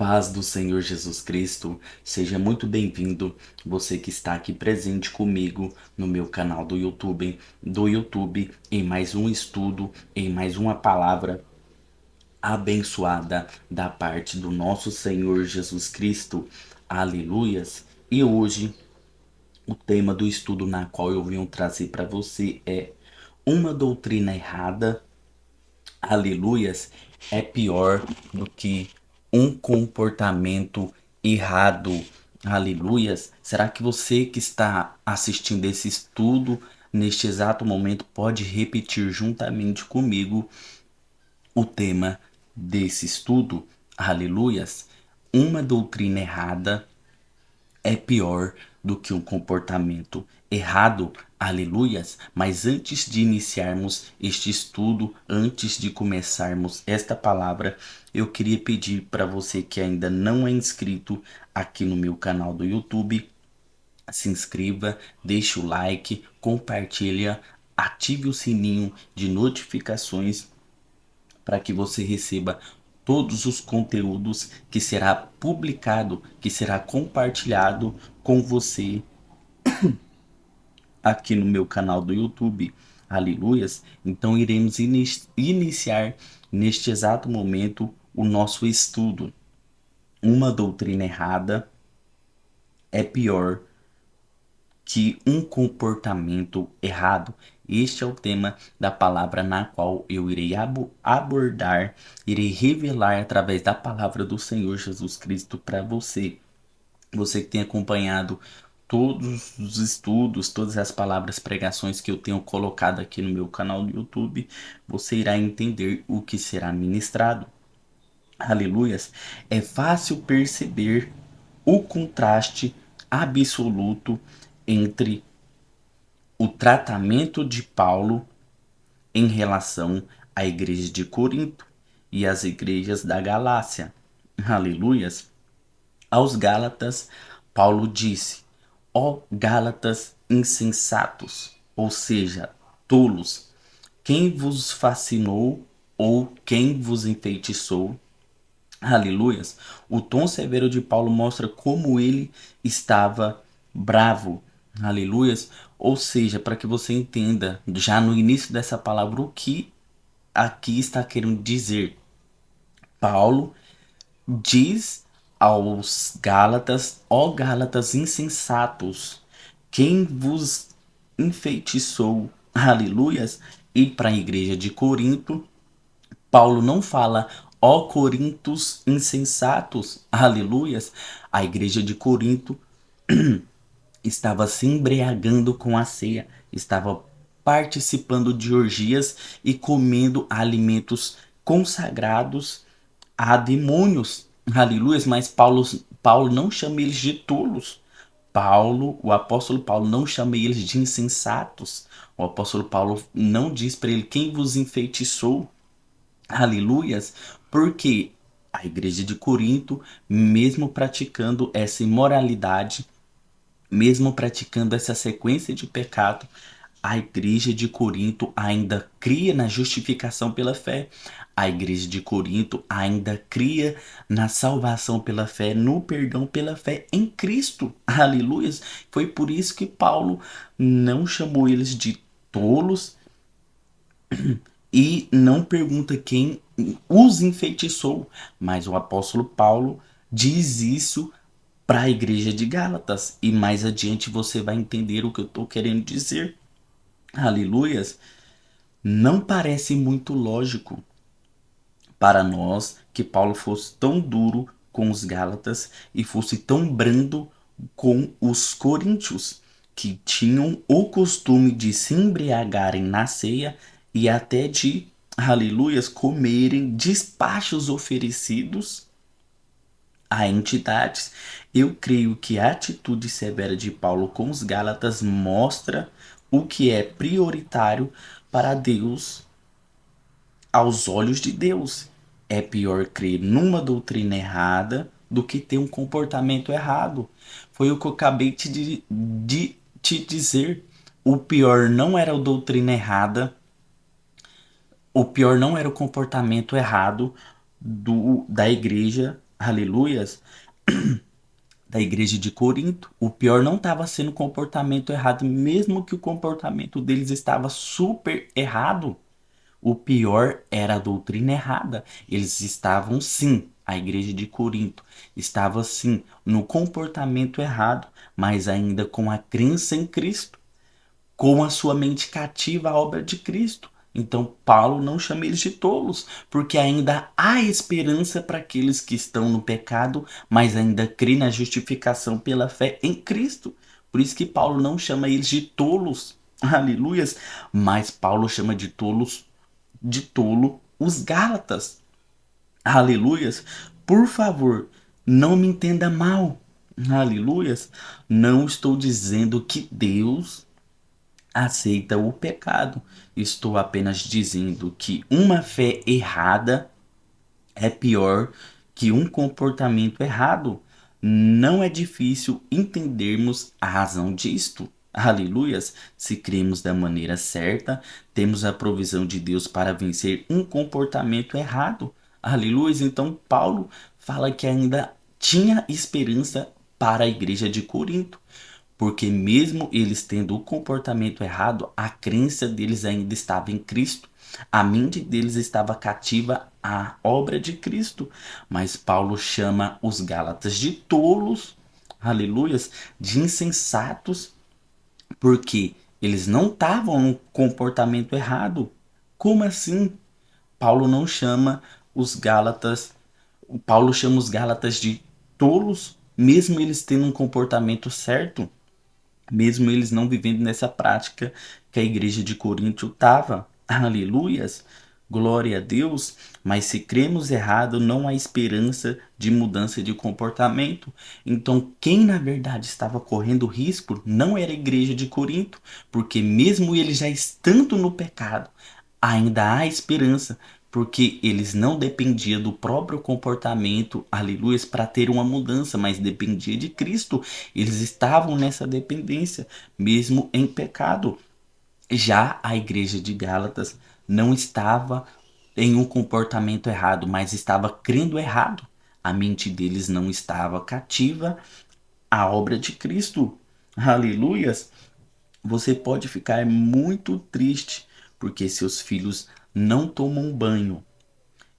Paz do Senhor Jesus Cristo, seja muito bem-vindo, você que está aqui presente comigo no meu canal do YouTube, em mais um estudo, em mais uma palavra abençoada da parte do nosso Senhor Jesus Cristo. Aleluias! E hoje o tema do estudo na qual eu venho trazer para você é uma doutrina errada, aleluias, é pior do que um comportamento errado. Aleluias. Será que você que está assistindo esse estudo neste exato momento pode repetir juntamente comigo o tema desse estudo? Aleluias. Uma doutrina errada é pior do que um comportamento errado, aleluias. Mas antes de iniciarmos este estudo, antes de começarmos esta palavra, eu queria pedir para você que ainda não é inscrito aqui no meu canal do YouTube, se inscreva, deixe o like, compartilha, ative o sininho de notificações para que você receba todos os conteúdos que será publicado, que será compartilhado com você aqui no meu canal do YouTube. Aleluias. Então iremos iniciar neste exato momento o nosso estudo. Uma doutrina errada é pior que um comportamento errado. Este é o tema da palavra na qual eu irei abordar, irei revelar através da palavra do Senhor Jesus Cristo para você. Você que tem acompanhado todos os estudos, todas as palavras, pregações que eu tenho colocado aqui no meu canal do YouTube, você irá entender o que será ministrado. Aleluias. É fácil perceber o contraste absoluto entre o tratamento de Paulo em relação à igreja de Corinto e às igrejas da Galácia. Aleluias. Aos Gálatas, Paulo disse: ó Gálatas insensatos, ou seja, tolos, quem vos fascinou ou quem vos enfeitiçou? Aleluias. O tom severo de Paulo mostra como ele estava bravo. Aleluias. Ou seja, para que você entenda já no início dessa palavra o que aqui está querendo dizer. Paulo diz aos Gálatas: ó Gálatas insensatos, quem vos enfeitiçou? Aleluias. E para a igreja de Corinto, Paulo não fala, ó Coríntios insensatos, aleluias. A igreja de Corinto estava se embriagando com a ceia, estava participando de orgias e comendo alimentos consagrados a demônios, aleluias. Mas Paulo não chama eles de tolos. O apóstolo Paulo não chama eles de insensatos. O apóstolo Paulo não diz para ele quem vos enfeitiçou. Aleluias, porque a igreja de Corinto, mesmo praticando essa imoralidade, mesmo praticando essa sequência de pecado, a igreja de Corinto ainda cria na justificação pela fé. A igreja de Corinto ainda cria na salvação pela fé, no perdão pela fé em Cristo. Aleluias. Foi por isso que Paulo não chamou eles de tolos, e não pergunta quem os enfeitiçou, mas o apóstolo Paulo diz isso para a igreja de Gálatas, e mais adiante você vai entender o que eu estou querendo dizer. Aleluias. Não parece muito lógico para nós que Paulo fosse tão duro com os Gálatas e fosse tão brando com os coríntios, que tinham o costume de se embriagarem na ceia e até de, aleluias, comerem despachos oferecidos a entidades. Eu creio que a atitude severa de Paulo com os Gálatas mostra o que é prioritário para Deus aos olhos de Deus. É pior crer numa doutrina errada do que ter um comportamento errado. Foi o que eu acabei de te dizer. O pior não era a doutrina errada, o pior não era o comportamento errado da igreja, aleluias, da igreja de Corinto. O pior não estava sendo o comportamento errado, mesmo que o comportamento deles estava super errado. O pior era a doutrina errada. Eles estavam sim, a igreja de Corinto estava sim no comportamento errado, mas ainda com a crença em Cristo, com a sua mente cativa à obra de Cristo. Então, Paulo não chama eles de tolos, porque ainda há esperança para aqueles que estão no pecado, mas ainda crê na justificação pela fé em Cristo. Por isso que Paulo não chama eles de tolos, aleluias, mas Paulo chama de tolo os Gálatas, aleluias. Por favor, não me entenda mal, aleluias. Não estou dizendo que Deus aceita o pecado. Estou apenas dizendo que uma fé errada é pior que um comportamento errado. Não é difícil entendermos a razão disto. Aleluias! Se cremos da maneira certa, temos a provisão de Deus para vencer um comportamento errado. Aleluia! Então, Paulo fala que ainda tinha esperança para a igreja de Corinto. Porque mesmo eles tendo o comportamento errado, a crença deles ainda estava em Cristo. A mente deles estava cativa à obra de Cristo. Mas Paulo chama os Gálatas de tolos, aleluias, de insensatos, porque eles não estavam no comportamento errado. Como assim? Paulo não chama os Gálatas, Paulo chama os Gálatas de tolos, mesmo eles tendo um comportamento certo, mesmo eles não vivendo nessa prática que a igreja de Corinto estava. Aleluias! Glória a Deus! Mas se cremos errado, não há esperança de mudança de comportamento. Então, quem na verdade estava correndo risco não era a igreja de Corinto, porque mesmo eles já estando no pecado, ainda há esperança, porque eles não dependiam do próprio comportamento, aleluia, para ter uma mudança, mas dependia de Cristo. Eles estavam nessa dependência, mesmo em pecado. Já a igreja de Gálatas não estava em um comportamento errado, mas estava crendo errado. A mente deles não estava cativa à obra de Cristo. Aleluias! Você pode ficar muito triste porque seus filhos não tomam banho.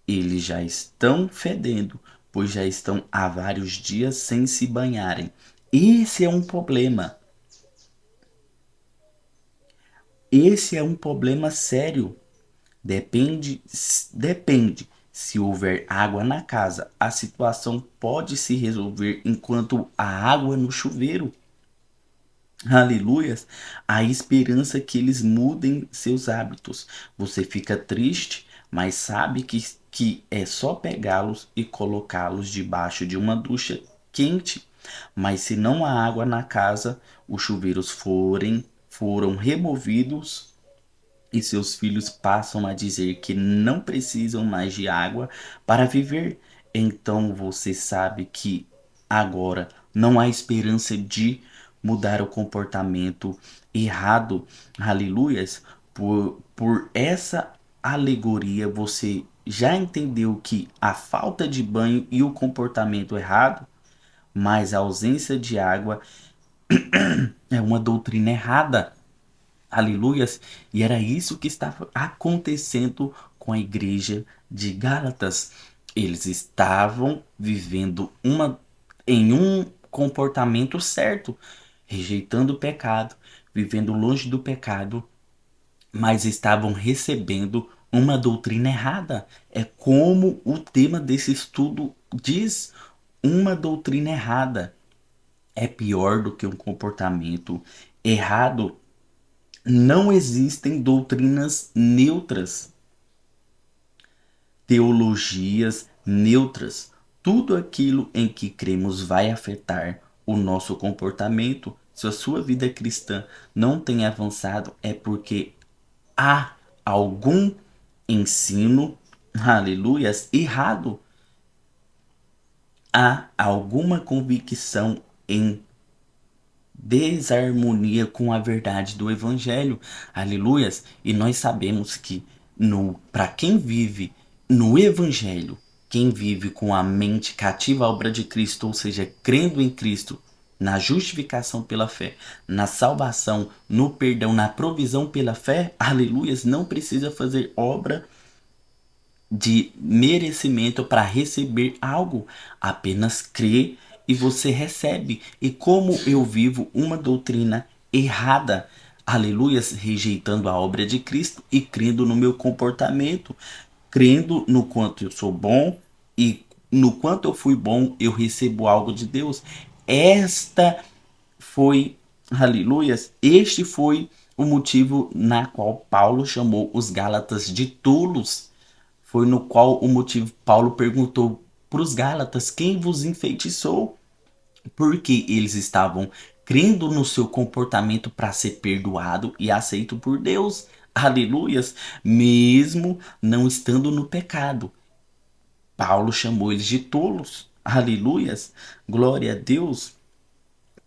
Eles já estão fedendo, pois já estão há vários dias sem se banharem. Esse é um problema. Esse é um problema sério. Depende. Se houver água na casa, a situação pode se resolver enquanto há água no chuveiro. Aleluias, a esperança que eles mudem seus hábitos. Você fica triste, mas sabe que é só pegá-los e colocá-los debaixo de uma ducha quente. Mas se não há água na casa, os chuveiros foram removidos e seus filhos passam a dizer que não precisam mais de água para viver. Então você sabe que agora não há esperança de mudar o comportamento errado. Aleluias! Por essa alegoria, você já entendeu que a falta de banho e o comportamento errado, mas a ausência de água é uma doutrina errada. Aleluias! E era isso que estava acontecendo com a igreja de Gálatas. Eles estavam vivendo em um comportamento certo, rejeitando o pecado, vivendo longe do pecado, mas estavam recebendo uma doutrina errada. É como o tema desse estudo diz: uma doutrina errada é pior do que um comportamento errado. Não existem doutrinas neutras, teologias neutras. Tudo aquilo em que cremos vai afetar o nosso comportamento. Se a sua vida cristã não tem avançado, é porque há algum ensino, aleluias, errado. Há alguma convicção em desarmonia com a verdade do evangelho. Aleluias! E nós sabemos que no para quem vive no evangelho, Quem vive com a mente cativa à obra de Cristo, ou seja, crendo em Cristo, na justificação pela fé, na salvação, no perdão, na provisão pela fé, aleluias, não precisa fazer obra de merecimento para receber algo, apenas crê e você recebe. E como eu vivo uma doutrina errada, aleluias, rejeitando a obra de Cristo e crendo no meu comportamento, crendo no quanto eu sou bom e no quanto eu fui bom, eu recebo algo de Deus. Esta foi, aleluias, este foi o motivo na qual Paulo chamou os Gálatas de tolos. Foi no qual o motivo Paulo perguntou para os Gálatas quem vos enfeitiçou, porque eles estavam crendo no seu comportamento para ser perdoado e aceito por Deus. Aleluias, mesmo não estando no pecado. Paulo chamou eles de tolos. Aleluias, glória a Deus.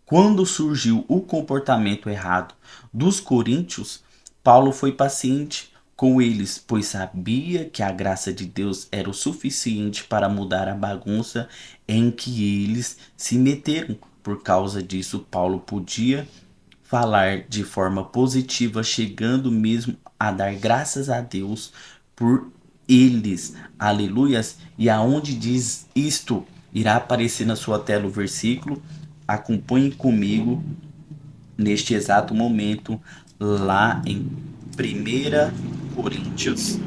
Quando surgiu o comportamento errado dos coríntios, Paulo foi paciente com eles, pois sabia que a graça de Deus era o suficiente para mudar a bagunça em que eles se meteram. Por causa disso, Paulo podia falar de forma positiva, chegando mesmo a dar graças a Deus por eles. Aleluias! E aonde diz isto, irá aparecer na sua tela o versículo. Acompanhe comigo neste exato momento, lá em 1 Coríntios.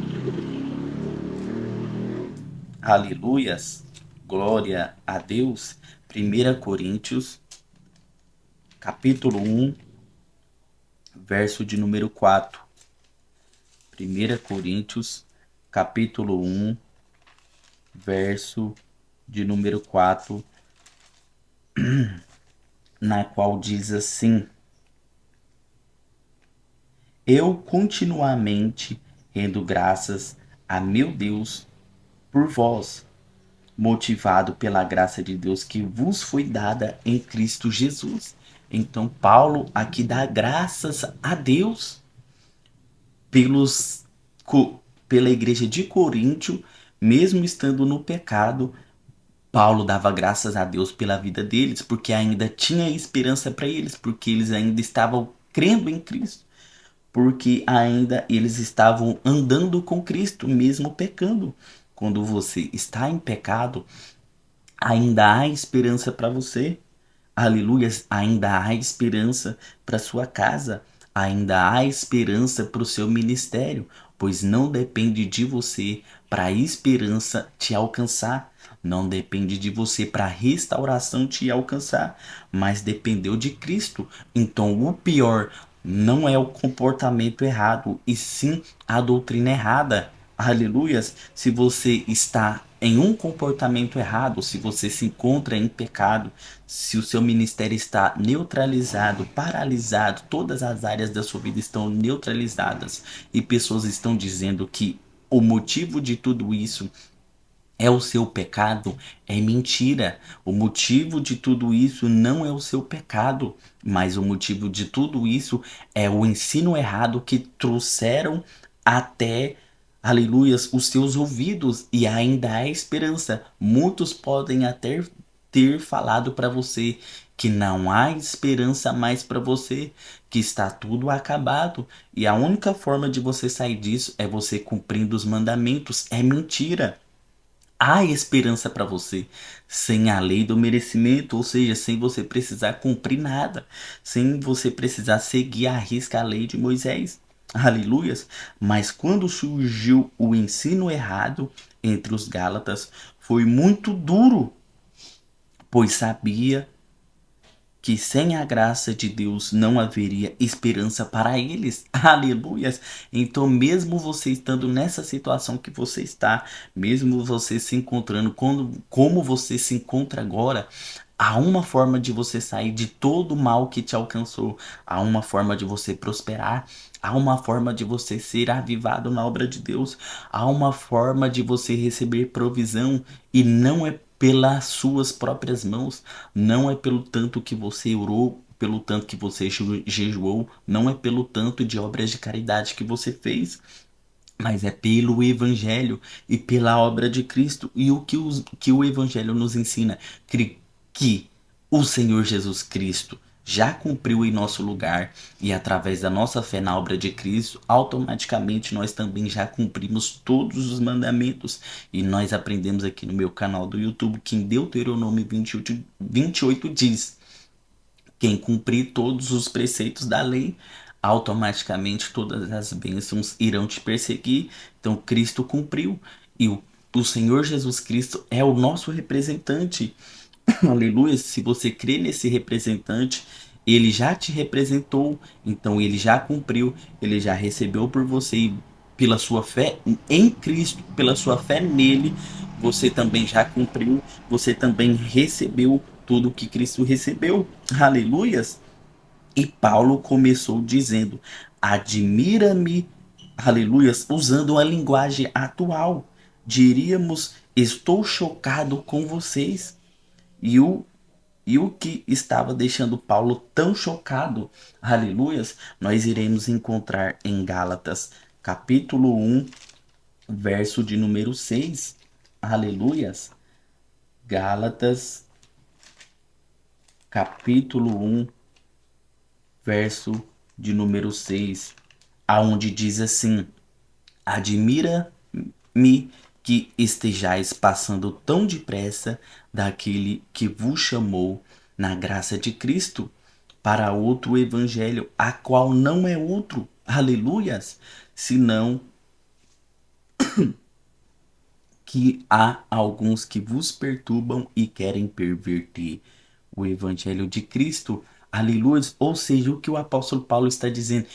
Aleluias! Glória a Deus. 1 Coríntios, capítulo 1, verso de número 4. 1 Coríntios, capítulo 1, verso de número 4, na qual diz assim: Eu continuamente rendo graças a meu Deus por vós, motivado pela graça de Deus que vos foi dada em Cristo Jesus. Então, Paulo aqui dá graças a Deus pelos, pela igreja de Coríntio, mesmo estando no pecado. Paulo dava graças a Deus pela vida deles, porque ainda tinha esperança para eles, porque eles ainda estavam crendo em Cristo, porque ainda eles estavam andando com Cristo, mesmo pecando. Quando você está em pecado, ainda há esperança para você. Aleluias, ainda há esperança para sua casa, ainda há esperança para o seu ministério, pois não depende de você para a esperança te alcançar, não depende de você para a restauração te alcançar, mas dependeu de Cristo. Então, o pior não é o comportamento errado, e sim a doutrina errada. Aleluias, se você está em um comportamento errado, se você se encontra em pecado, se o seu ministério está neutralizado, paralisado, todas as áreas da sua vida estão neutralizadas e pessoas estão dizendo que o motivo de tudo isso é o seu pecado, é mentira. O motivo de tudo isso não é o seu pecado, mas o motivo de tudo isso é o ensino errado que trouxeram até, aleluias, os seus ouvidos, e ainda há esperança. Muitos podem até ter falado para você que não há esperança mais para você, que está tudo acabado, e a única forma de você sair disso é você cumprindo os mandamentos. É mentira. Há esperança para você sem a lei do merecimento, ou seja, sem você precisar cumprir nada, sem você precisar seguir à risca a lei de Moisés. Aleluias! Mas quando surgiu o ensino errado entre os Gálatas, foi muito duro, pois sabia que sem a graça de Deus não haveria esperança para eles. Aleluias! Então, mesmo você estando nessa situação que você está, mesmo você se encontrando como você se encontra agora, há uma forma de você sair de todo o mal que te alcançou, há uma forma de você prosperar, há uma forma de você ser avivado na obra de Deus, há uma forma de você receber provisão, e não é pelas suas próprias mãos, não é pelo tanto que você orou, pelo tanto que você jejuou, não é pelo tanto de obras de caridade que você fez, mas é pelo Evangelho e pela obra de Cristo. E que o Evangelho nos ensina? Que o Senhor Jesus Cristo já cumpriu em nosso lugar e através da nossa fé na obra de Cristo, automaticamente nós também já cumprimos todos os mandamentos. E nós aprendemos aqui no meu canal do YouTube que em Deuteronômio 28 diz: quem cumprir todos os preceitos da lei, automaticamente todas as bênçãos irão te perseguir. Então Cristo cumpriu e o Senhor Jesus Cristo é o nosso representante. Aleluia. Se você crê nesse representante, ele já te representou, então ele já cumpriu, ele já recebeu por você e pela sua fé em Cristo, pela sua fé nele, você também já cumpriu, você também recebeu tudo que Cristo recebeu. Aleluias. E Paulo começou dizendo: admira-me, aleluias, usando a linguagem atual. Diríamos: estou chocado com vocês. E o que estava deixando Paulo tão chocado, aleluias, nós iremos encontrar em Gálatas, capítulo 1, verso de número 6, aleluias. Gálatas, capítulo 1, verso de número 6, aonde diz assim: admira-me que estejais passando tão depressa daquele que vos chamou na graça de Cristo para outro evangelho, a qual não é outro, aleluias, senão que há alguns que vos perturbam e querem perverter o evangelho de Cristo, aleluia. Ou seja, o que o apóstolo Paulo está dizendo,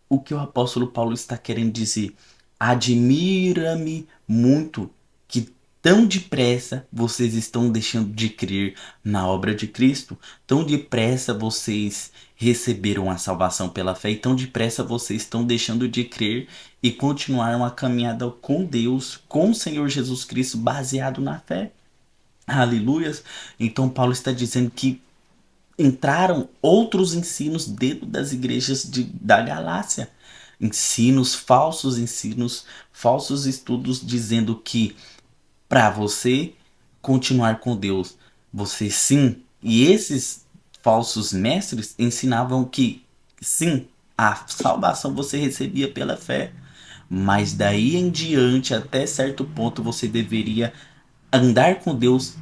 o que o apóstolo Paulo está querendo dizer, admira-me muito que tão depressa vocês estão deixando de crer na obra de Cristo, tão depressa vocês receberam a salvação pela fé e tão depressa vocês estão deixando de crer e continuar uma caminhada com Deus, com o Senhor Jesus Cristo, baseado na fé. Aleluias. Então Paulo está dizendo que entraram outros ensinos dentro das igrejas da Galácia. Ensinos, falsos estudos dizendo que para você continuar com Deus, você sim. E esses falsos mestres ensinavam que sim, a salvação você recebia pela fé, mas daí em diante, até certo ponto, você deveria andar com Deus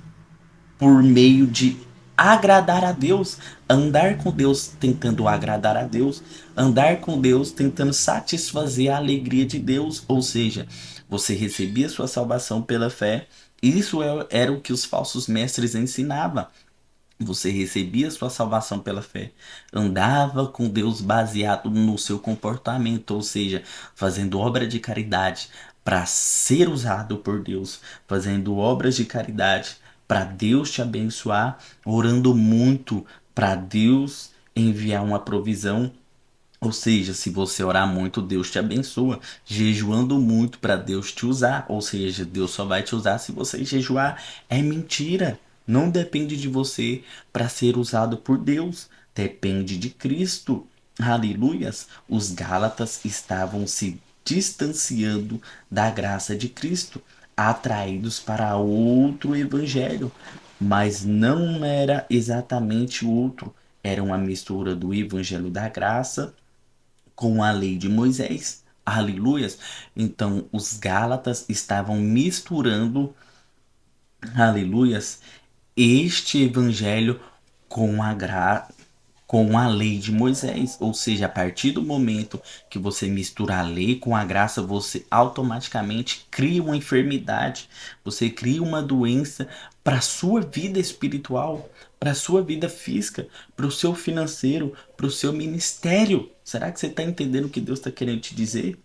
por meio de agradar a Deus, andar com Deus tentando agradar a Deus, andar com Deus tentando satisfazer a alegria de Deus, ou seja, você recebia sua salvação pela fé. Isso era o que os falsos mestres ensinavam. Você recebia sua salvação pela fé, andava com Deus baseado no seu comportamento, ou seja, fazendo obra de caridade para ser usado por Deus, fazendo obras de caridade para Deus te abençoar, orando muito para Deus enviar uma provisão. Ou seja, se você orar muito, Deus te abençoa. Jejuando muito para Deus te usar. Ou seja, Deus só vai te usar se você jejuar. É mentira. Não depende de você para ser usado por Deus. Depende de Cristo. Aleluias. Os Gálatas estavam se distanciando da graça de Cristo, atraídos para outro evangelho. Mas não era exatamente outro. Era uma mistura do evangelho da graça com a lei de Moisés. Aleluias. Então, os Gálatas estavam misturando, aleluias, este evangelho com com a lei de Moisés. Ou seja, a partir do momento que você mistura a lei com a graça, você automaticamente cria uma enfermidade, você cria uma doença para a sua vida espiritual, para a sua vida física, para o seu financeiro, para o seu ministério. Será que você está entendendo o que Deus está querendo te dizer?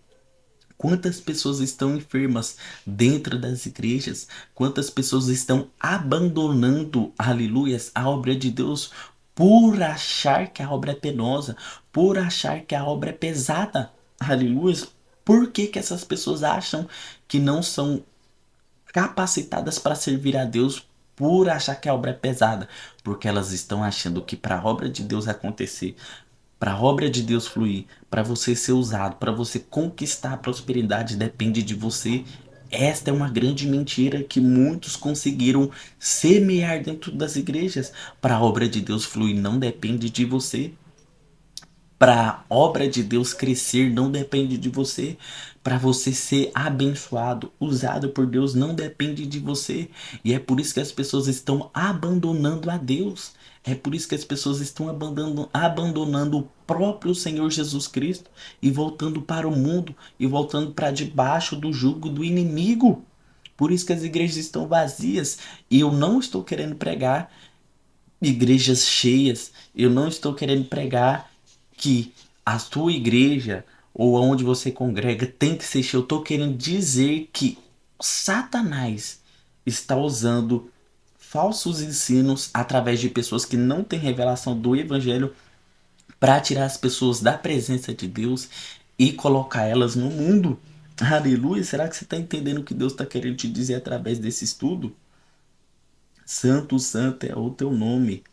Quantas pessoas estão enfermas dentro das igrejas? Quantas pessoas estão abandonando, aleluias, a obra de Deus por achar que a obra é penosa, por achar que a obra é pesada? Aleluias. Por que que essas pessoas acham que não são capacitadas para servir a Deus por achar que a obra é pesada? Porque elas estão achando que para a obra de Deus acontecer, Para a obra de Deus fluir, para você ser usado, para você conquistar a prosperidade, depende de você. Esta é uma grande mentira que muitos conseguiram semear dentro das igrejas. Para a obra de Deus fluir, não depende de você. Para a obra de Deus crescer, não depende de você. Para você ser abençoado, usado por Deus, não depende de você. E é por isso que as pessoas estão abandonando a Deus. É por isso que as pessoas estão abandonando o próprio Senhor Jesus Cristo e voltando para o mundo e voltando para debaixo do jugo do inimigo. Por isso que as igrejas estão vazias. E eu não estou querendo pregar igrejas cheias. Eu não estou querendo pregar que a sua igreja ou aonde você congrega tem que ser cheia. Eu estou querendo dizer que Satanás está usando falsos ensinos através de pessoas que não têm revelação do evangelho para tirar as pessoas da presença de Deus e colocar elas no mundo. Aleluia! Será que você está entendendo o que Deus está querendo te dizer através desse estudo? Santo, santo é o teu nome.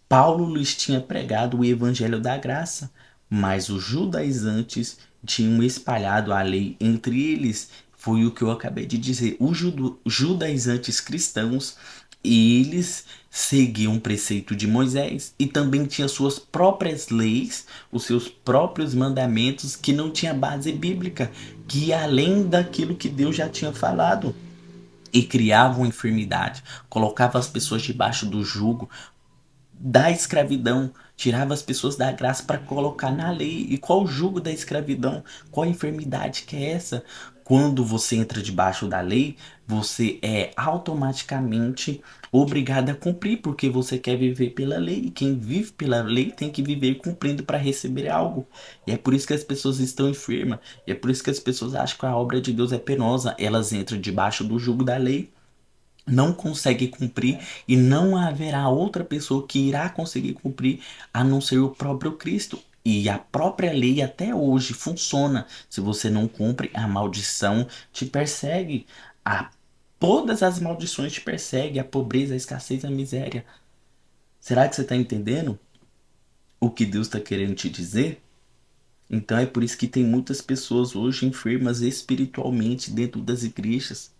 Paulo lhes tinha pregado o evangelho da graça, mas os judaizantes tinham espalhado a lei entre eles. Foi o que eu acabei de dizer. Os judaizantes cristãos, eles seguiam o preceito de Moisés e também tinham suas próprias leis, os seus próprios mandamentos que não tinha base bíblica, que ia além daquilo que Deus já tinha falado. E criavam enfermidade, colocavam as pessoas debaixo do jugo, da escravidão, tirava as pessoas da graça para colocar na lei. E qual o jugo da escravidão? Qual a enfermidade que é essa? Quando você entra debaixo da lei, você é automaticamente obrigado a cumprir, porque você quer viver pela lei. E quem vive pela lei tem que viver cumprindo para receber algo. E é por isso que as pessoas estão enfermas. E é por isso que as pessoas acham que a obra de Deus é penosa. Elas entram debaixo do jugo da lei, não consegue cumprir e não haverá outra pessoa que irá conseguir cumprir a não ser o próprio Cristo. E a própria lei até hoje funciona. Se você não cumpre, a maldição te persegue. A, todas as maldições te perseguem, a pobreza, a escassez, a miséria. Será que você está entendendo o que Deus está querendo te dizer? Então é por isso que tem muitas pessoas hoje enfermas espiritualmente dentro das igrejas.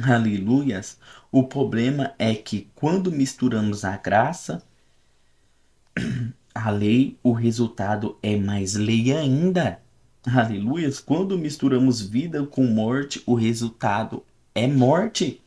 Aleluias. O problema é que quando misturamos a graça, a lei, o resultado é mais lei ainda. Aleluias. Quando misturamos vida com morte, o resultado é morte.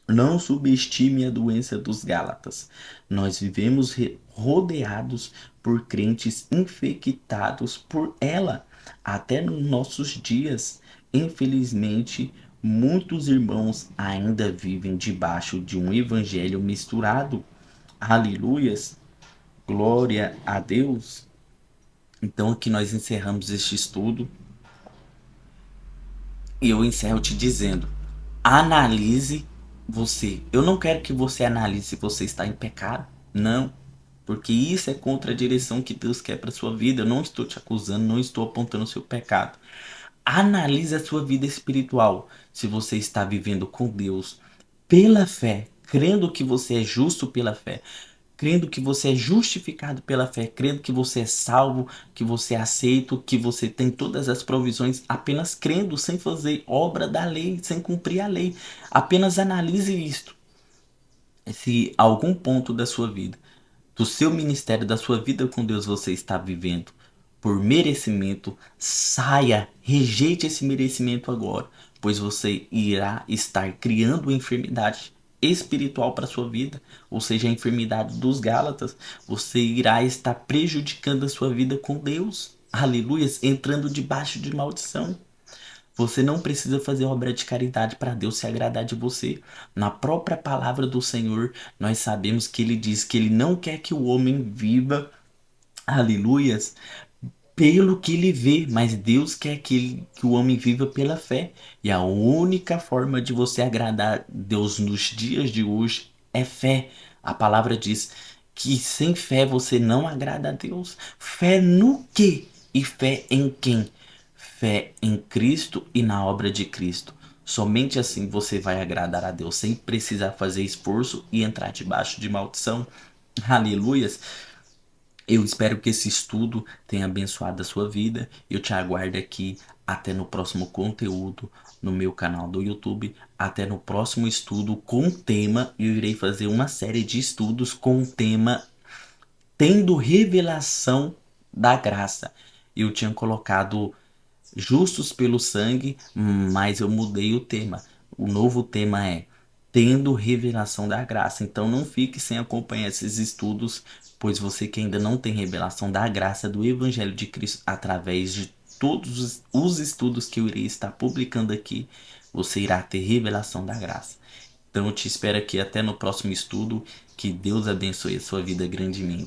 Não subestime a doença dos Gálatas. Nós vivemos rodeados por crentes infectados por ela. Até nos nossos dias, infelizmente, muitos irmãos ainda vivem debaixo de um evangelho misturado. Aleluias. Glória a Deus. Então aqui nós encerramos este estudo e eu encerro te dizendo: analise você. Eu não quero que você analise se você está em pecado. Não. Porque isso é contra a direção que Deus quer para sua vida. Eu não estou te acusando, não estou apontando o seu pecado. Analise a sua vida espiritual. Se você está vivendo com Deus pela fé, crendo que você é justo pela fé, crendo que você é justificado pela fé, crendo que você é salvo, que você é aceito, que você tem todas as provisões, apenas crendo, sem fazer obra da lei, sem cumprir a lei. Apenas analise isto. Se algum ponto da sua vida, do seu ministério, da sua vida com Deus você está vivendo por merecimento, saia, rejeite esse merecimento agora, pois você irá estar criando enfermidade espiritual para sua vida, ou seja, a enfermidade dos Gálatas. Você irá estar prejudicando a sua vida com Deus. Aleluias, entrando debaixo de maldição. Você não precisa fazer obra de caridade para Deus se agradar de você. Na própria palavra do Senhor, nós sabemos que ele diz que ele não quer que o homem viva, aleluias, pelo que ele vê, mas Deus quer que o homem viva pela fé. E a única forma de você agradar Deus nos dias de hoje é fé. A palavra diz que sem fé você não agrada a Deus. Fé no quê? E fé em quem? Fé em Cristo e na obra de Cristo. Somente assim você vai agradar a Deus, sem precisar fazer esforço e entrar debaixo de maldição. Aleluias. Eu espero que esse estudo tenha abençoado a sua vida. Eu te aguardo aqui até no próximo conteúdo no meu canal do YouTube. Até no próximo estudo com tema. Eu irei fazer uma série de estudos com o tema Tendo Revelação da Graça. Eu tinha colocado Justos pelo Sangue, mas eu mudei o tema. O novo tema é Tendo Revelação da Graça. Então não fique sem acompanhar esses estudos, pois você que ainda não tem revelação da graça do Evangelho de Cristo através de todos os estudos que eu irei estar publicando aqui, você irá ter revelação da graça. Então eu te espero aqui até no próximo estudo. Que Deus abençoe a sua vida grandemente.